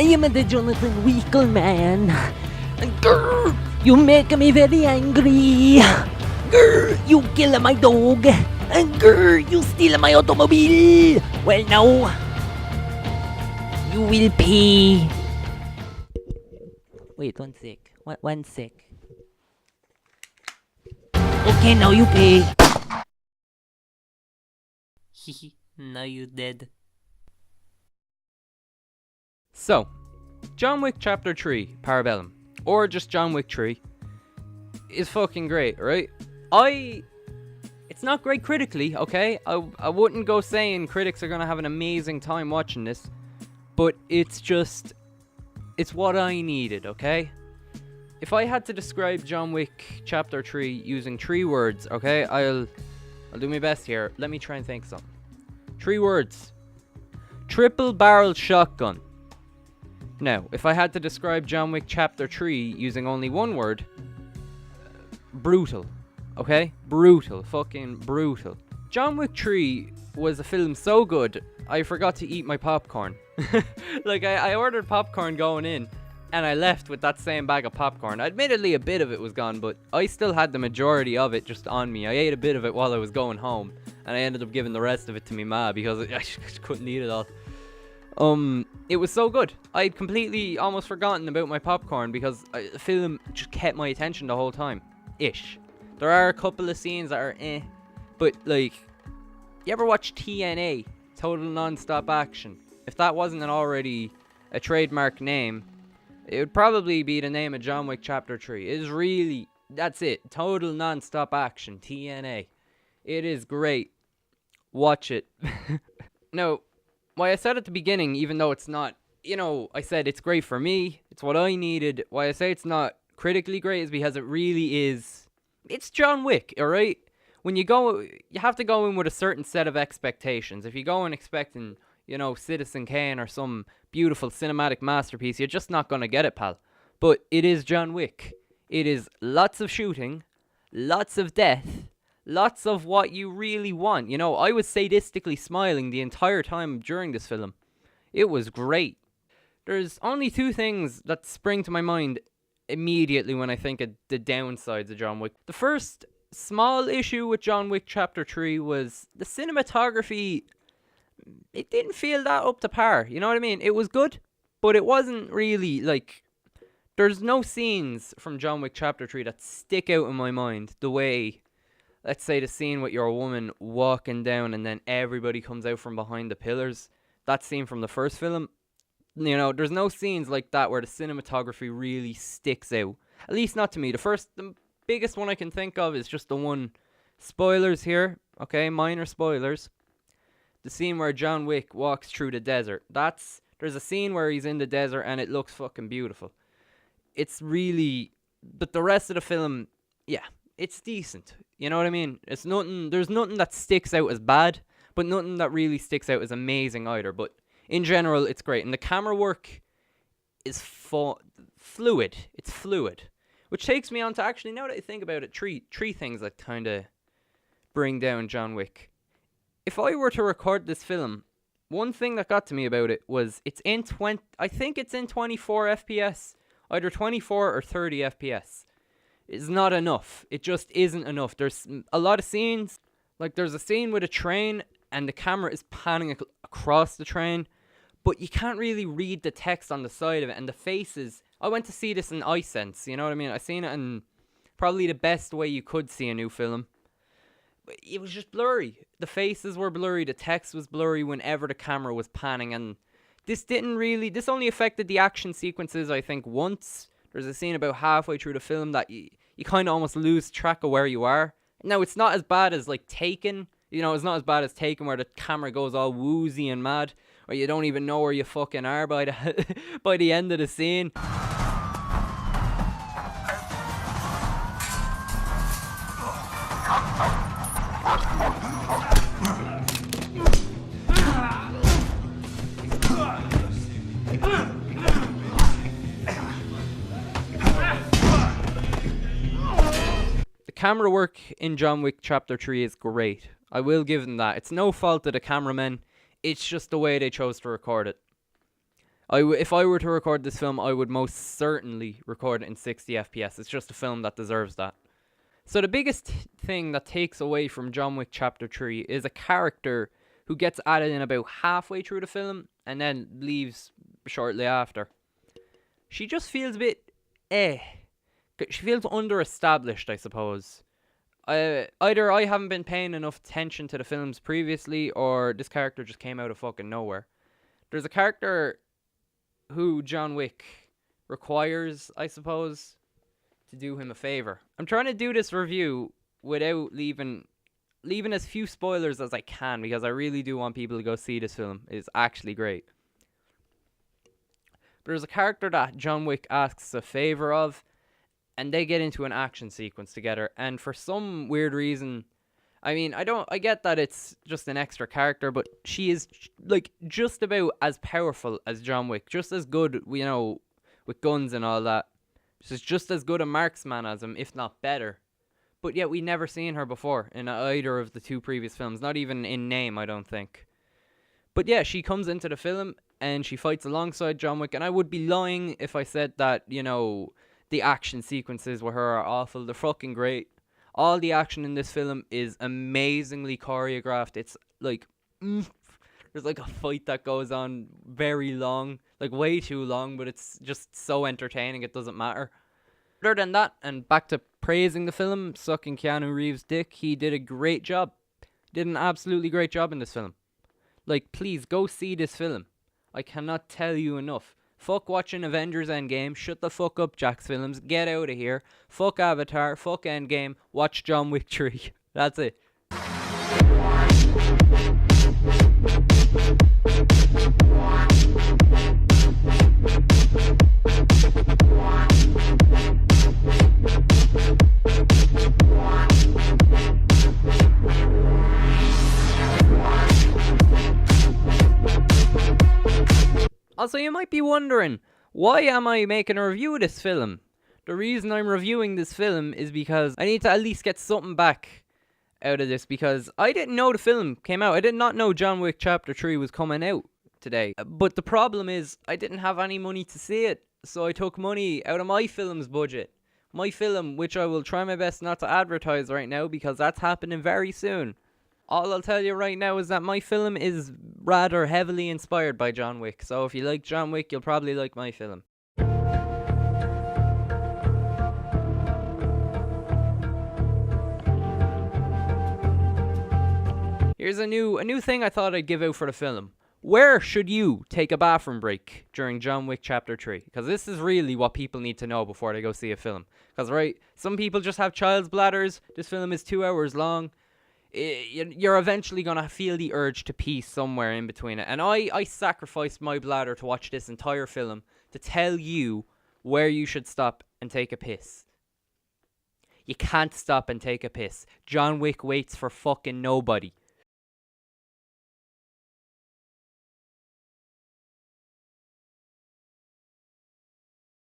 I am the Jonathan Weekle man. Grr, you make me very angry. Grr, you kill my dog. Grr, you steal my automobile. Well, now you will pay. Wait, one sec. One sec. Okay, now you pay. Hehe, now you dead. So, John Wick Chapter 3, Parabellum, or just John Wick 3, is fucking great, right? It's not great critically, okay? I wouldn't go saying critics are gonna have an amazing time watching this, but it's what I needed, okay? If I had to describe John Wick Chapter 3 using 3 words, okay? I'll do my best here. Let me try and think something. 3 words. Triple barrel shotgun. Now, if I had to describe John Wick Chapter 3 using only 1 word, brutal. Okay? Brutal. Fucking brutal. John Wick 3 was a film so good, I forgot to eat my popcorn. Like, I ordered popcorn going in, and I left with that same bag of popcorn. Admittedly, a bit of it was gone, but I still had the majority of it just on me. I ate a bit of it while I was going home, and I ended up giving the rest of it to me ma because I just couldn't eat it all. It was so good. I'd completely almost forgotten about my popcorn because the film just kept my attention the whole time. Ish. There are a couple of scenes that are but like, you ever watch TNA? Total Non-Stop Action? If that wasn't already a trademark name, it would probably be the name of John Wick Chapter 3. It is really, that's it. Total Non-Stop Action, TNA. It is great. Watch it. Now, why I said at the beginning, even though it's not, I said it's great for me, it's what I needed. Why I say it's not critically great is because it really is, it's John Wick, alright? When you go, you have to go in with a certain set of expectations. If you go in expecting, Citizen Kane or some beautiful cinematic masterpiece, you're just not going to get it, pal. But it is John Wick. It is lots of shooting, lots of death, lots of what you really want. I was sadistically smiling the entire time during this film. It was great. There's only 2 things that spring to my mind immediately when I think of the downsides of John Wick. The first small issue with John Wick Chapter 3 was the cinematography. It didn't feel that up to par. You know what I mean? It was good, but it wasn't really, like, there's no scenes from John Wick Chapter 3 that stick out in my mind the way, let's say, the scene with your woman walking down and then everybody comes out from behind the pillars. That scene from the first film, there's no scenes like that where the cinematography really sticks out. At least not to me. The biggest one I can think of is just the one, spoilers here, okay, minor spoilers. The scene where John Wick walks through the desert. There's a scene where he's in the desert and it looks fucking beautiful. It's really, but the rest of the film, yeah, it's decent. You know what I mean? There's nothing that sticks out as bad, but nothing that really sticks out as amazing either. But in general, it's great. And the camera work is fluid. It's fluid. Which takes me on to, actually, now that I think about it, three things that kind of bring down John Wick. If I were to record this film, one thing that got to me about it was I think it's in 24 FPS, either 24 or 30 FPS. It's not enough. It just isn't enough. There's a lot of scenes, like there's a scene with a train and the camera is panning across the train, but you can't really read the text on the side of it, and the faces. I went to see this in iSense, you know what I mean? I seen it in probably the best way you could see a new film. It was just blurry. The faces were blurry, the text was blurry whenever the camera was panning, and this only affected the action sequences, I think, once. There's a scene about halfway through the film that you kind of almost lose track of where you are. Now, it's not as bad as, like, Taken. It's not as bad as Taken where the camera goes all woozy and mad, or you don't even know where you fucking are by the end of the scene. Camera work in John Wick Chapter 3 is great. I will give them that. It's no fault of the cameramen. It's just the way they chose to record it. If I were to record this film, I would most certainly record it in 60 FPS. It's just a film that deserves that. So the biggest thing that takes away from John Wick Chapter 3 is a character who gets added in about halfway through the film and then leaves shortly after. She just feels a bit She feels underestablished, I suppose. Either I haven't been paying enough attention to the films previously, or this character just came out of fucking nowhere. There's a character who John Wick requires, I suppose, to do him a favor. I'm trying to do this review without leaving as few spoilers as I can, because I really do want people to go see this film. It's actually great. But there's a character that John Wick asks a favor of, and they get into an action sequence together, and for some weird reason, I mean, I get that it's just an extra character, but she is, like, just about as powerful as John Wick, just as good, you know, with guns and all that. She's just as good a marksman as him, if not better. But yet we never seen her before in either of the two previous films, not even in name, I don't think. But yeah, she comes into the film, and she fights alongside John Wick, and I would be lying if I said that, you know, the action sequences with her are awful. They're fucking great. All the action in this film is amazingly choreographed. It's like, there's like a fight that goes on very long, like way too long, but it's just so entertaining it doesn't matter. Other than that, and back to praising the film, sucking Keanu Reeves' dick, he did a great job. Did an absolutely great job in this film. Like, please, go see this film. I cannot tell you enough. Fuck watching Avengers Endgame. Shut the fuck up, Jack's Films. Get out of here. Fuck Avatar. Fuck Endgame. Watch John Wick 3. That's it. Also, you might be wondering, why am I making a review of this film? The reason I'm reviewing this film is because I need to at least get something back out of this, because I didn't know the film came out. I did not know John Wick Chapter 3 was coming out today. But the problem is, I didn't have any money to see it, so I took money out of my film's budget. My film, which I will try my best not to advertise right now, because that's happening very soon. All I'll tell you right now is that my film is rather heavily inspired by John Wick. So if you like John Wick, you'll probably like my film. Here's a new thing I thought I'd give out for the film. Where should you take a bathroom break during John Wick Chapter 3? Because this is really what people need to know before they go see a film. Because, right, some people just have child's bladders. This film is 2 hours long. You're eventually going to feel the urge to pee somewhere in between it. And I sacrificed my bladder to watch this entire film to tell you where you should stop and take a piss. You can't stop and take a piss. John Wick waits for fucking nobody.